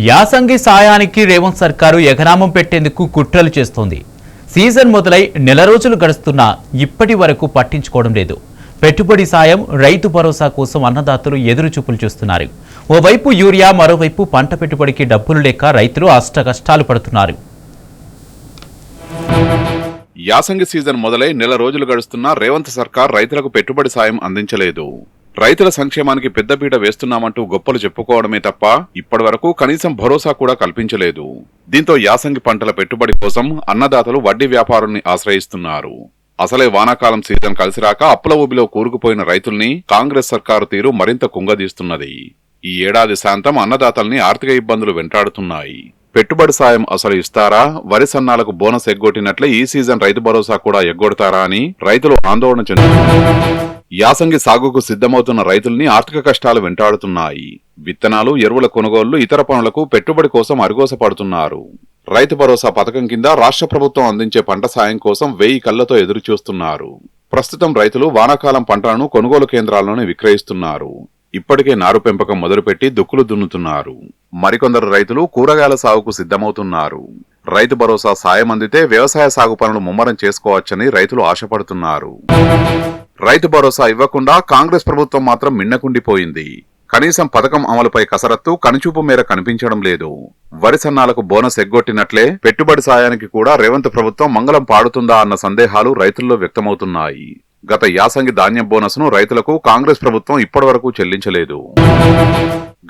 యాసంగి సాయానికి రేవంత్ సర్కారు ఎగనామం పెట్టేందుకు కుట్రలు చేస్తోంది. సీజన్ మొదలై నెల రోజులు గడుస్తున్నా ఇప్పటి వరకు పట్టించుకోవడం లేదు. పెట్టుబడి సాయం, రైతు భరోసా కోసం అన్నదాతలు ఎదురుచూపులు చూస్తున్నారు. ఓవైపు యూరియా, మరోవైపు పంట పెట్టుబడికి డబ్బులు లేక రైతులు అష్టకష్టాలు పడుతున్నారు. యాసంగి సీజన్ మొదలై నెల రోజులు గడుస్తున్నా రేవంత్ సర్కార్ రైతులకు పెట్టుబడి సాయం అందించలేదు. రైతుల సంక్షేమానికి పెద్దపీట వేస్తున్నామంటూ గొప్పలు చెప్పుకోవడమే తప్ప ఇప్పటివరకు కనీసం భరోసా కూడా కల్పించలేదు. దీంతో యాసంగి పంటల పెట్టుబడి కోసం అన్నదాతలు వడ్డీ వ్యాపారుల్ని ఆశ్రయిస్తున్నారు. అసలే వానాకాలం సీజన్ కలిసిరాక అప్పుల ఊబిలో కూరుకుపోయిన రైతుల్ని కాంగ్రెస్ సర్కారు తీరు మరింత కుంగదీస్తున్నది. ఈ ఏడాది శాంతం అన్నదాతల్ని ఆర్థిక ఇబ్బందులు వెంటాడుతున్నాయి. పెట్టుబడి సాయం అసలు ఇస్తారా, వరి సన్నాలకు బోనస్ ఎగ్గొట్టినట్లే ఈ సీజన్ రైతు భరోసా కూడా ఎగ్గొడతారా అని రైతులు ఆందోళన చెందుతున్నారు. యాసంగి సాగుకు సిద్ధమవుతున్న రైతుల్ని ఆర్థిక కష్టాలు వెంటాడుతున్నాయి. విత్తనాలు, ఎరువుల కొనుగోళ్లు, ఇతర పనులకు పెట్టుబడి కోసం అరిగోస పడుతున్నారు. రైతు భరోసా పథకం కింద రాష్ట్ర ప్రభుత్వం అందించే పంట సాయం కోసం 1000 కళ్లతో ఎదురుచూస్తున్నారు. ప్రస్తుతం రైతులు వానాకాలం పంటలను కొనుగోలు కేంద్రాల్లోనే విక్రయిస్తున్నారు. ఇప్పటికే నారు పెంపకం మొదలుపెట్టి దుక్కులు దున్నుతున్నారు. మరికొందరు రైతులు కూరగాయల సాగుకు సిద్ధమవుతున్నారు. రైతు భరోసా సాయం అందితే వ్యవసాయ సాగు పనులు ముమ్మరం చేసుకోవచ్చని రైతులు ఆశపడుతున్నారు. రైతు భరోసా ఇవ్వకుండా కాంగ్రెస్ ప్రభుత్వం మాత్రం మిన్నకుండిపోయింది. కనీసం పథకం అమలుపై కసరత్తు కనుచూపు మేర కనిపించడం లేదు. వరి సన్నాలకు బోనస్ ఎగ్గొట్టినట్లే పెట్టుబడి సాయానికి కూడా రేవంత్ ప్రభుత్వం మంగళం పాడుతుందా అన్న సందేహాలు రైతుల్లో వ్యక్తమవుతున్నాయి. గత యాసంగి ధాన్యం బోనస్ ను రైతులకు కాంగ్రెస్ ప్రభుత్వం ఇప్పటివరకు చెల్లించలేదు.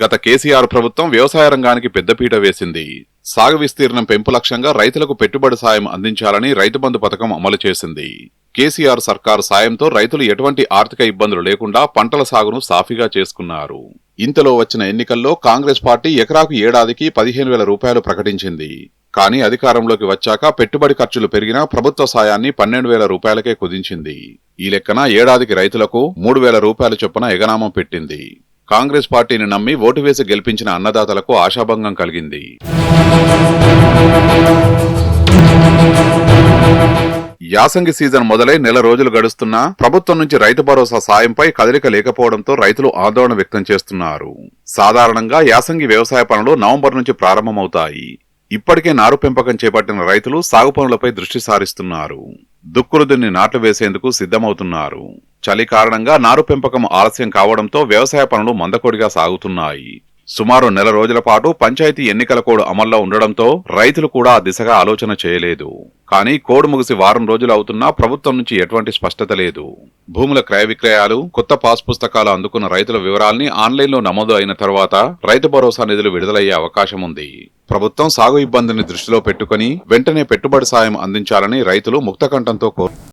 గత కేసీఆర్ ప్రభుత్వం వ్యవసాయ రంగానికి పెద్దపీట వేసింది. సాగు విస్తీర్ణం పెంపు లక్ష్యంగా రైతులకు పెట్టుబడి సాయం అందించాలని రైతు బంధు పథకం అమలు చేసింది. కేసీఆర్ సర్కారు సాయంతో రైతులు ఎటువంటి ఆర్థిక ఇబ్బందులు లేకుండా పంటల సాగును సాఫీగా చేసుకున్నారు. ఇంతలో వచ్చిన ఎన్నికల్లో కాంగ్రెస్ పార్టీ ఎకరాకు ఏడాదికి 15,000 రూపాయలు ప్రకటించింది. కానీ అధికారంలోకి వచ్చాక పెట్టుబడి ఖర్చులు పెరిగినా ప్రభుత్వ సాయాన్ని 12,000 రూపాయలకే కుదించింది. ఈ లెక్కన ఏడాదికి రైతులకు 3,000 రూపాయల చొప్పున ఎగనామం పెట్టింది. కాంగ్రెస్ పార్టీని నమ్మి ఓటు వేసి గెలిపించిన అన్నదాతలకు ఆశాభంగం కలిగింది. యాసంగి సీజన్ మొదలై నెల రోజులు గడుస్తున్నా ప్రభుత్వం నుంచి రైతు భరోసా సాయంపై కదలిక లేకపోవడంతో రైతులు ఆందోళన వ్యక్తం చేస్తున్నారు. సాధారణంగా యాసంగి వ్యవసాయ పనులు నవంబర్ నుంచి ప్రారంభమవుతాయి. ఇప్పటికే నారు పెంపకం చేపట్టిన రైతులు సాగు పనులపై దృష్టి సారిస్తున్నారు. దుక్కులు దున్ని నాట్లు వేసేందుకు సిద్ధమవుతున్నారు. చలి కారణంగా నారు పెంపకం ఆలస్యం కావడంతో వ్యవసాయ పనులు మందకొడిగా సాగుతున్నాయి. సుమారు నెల రోజుల పాటు పంచాయతీ ఎన్నికల కోడ్ అమల్లో ఉండడంతో రైతులు కూడా ఆ దిశగా ఆలోచన చేయలేదు. కానీ కోడ్ ముగిసి వారం రోజులు అవుతున్నా ప్రభుత్వం నుంచి ఎటువంటి స్పష్టత లేదు. భూముల క్రయ విక్రయాలు, కొత్త పాస్ పుస్తకాలు అందుకున్న రైతుల వివరాల్ని ఆన్లైన్లో నమోదు అయిన తర్వాత రైతు భరోసా నిధులు విడుదలయ్యే అవకాశం ఉంది. ప్రభుత్వం సాగు ఇబ్బందిని దృష్టిలో పెట్టుకుని వెంటనే పెట్టుబడి సాయం అందించాలని రైతులు ముక్తకంఠంతో కోరుతున్నారు.